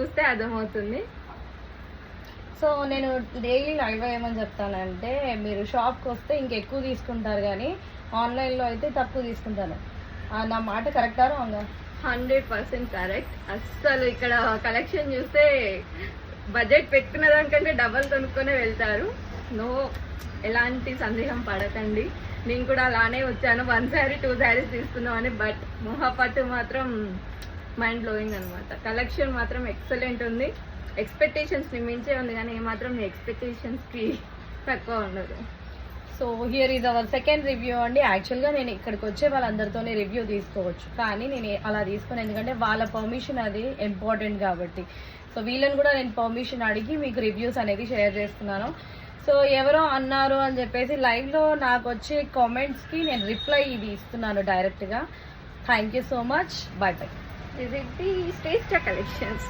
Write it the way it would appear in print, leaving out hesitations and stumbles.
చూస్తే అర్థమవుతుంది. సో నేను డైలీ లైవ్ ఏమని చెప్తానంటే, మీరు షాప్కి వస్తే ఇంకెక్కువ తీసుకుంటారు కానీ ఆన్లైన్లో అయితే తక్కువ తీసుకుంటారు. నా మాట కరెక్టా రాంగా? 100% కరెక్ట్. అస్సలు ఇక్కడ కలెక్షన్ చూస్తే బడ్జెట్ పెట్టుకున్న దానికంటే డబల్ కొనుక్కొనే వెళ్తారు. నో, ఎలాంటి సందేహం పడకండి. నేను కూడా అలానే వచ్చాను, 1 శారీ 2 శారీస్ తీసుకుందామని. బట్ మొహపట్టు మాత్రం మైండ్ బ్లోయింగ్ అనమాట. కలెక్షన్ మాత్రం ఎక్సలెంట్ ఉంది. ఎక్స్పెక్టేషన్స్ని మించే ఉంది కానీ ఏమాత్రం మీ ఎక్స్పెక్టేషన్స్కి తక్కువ ఉండదు. So here is our second review అండి. యాక్చువల్గా నేను ఇక్కడికి వచ్చే వాళ్ళందరితోనే రివ్యూ తీసుకోవచ్చు, కానీ నేను అలా తీసుకుని, ఎందుకంటే వాళ్ళ పర్మిషన్ అది ఇంపార్టెంట్ కాబట్టి. సో వీళ్ళని కూడా నేను పర్మిషన్ అడిగి మీకు రివ్యూస్ అనేది షేర్ చేస్తున్నాను. సో ఎవరో అన్నారు అని చెప్పేసి లైవ్లో నాకు వచ్చే కామెంట్స్కి నేను రిప్లై ఇది ఇస్తున్నాను డైరెక్ట్గా. Thank you so much. Bye bye. Visit the Shreshtha collections.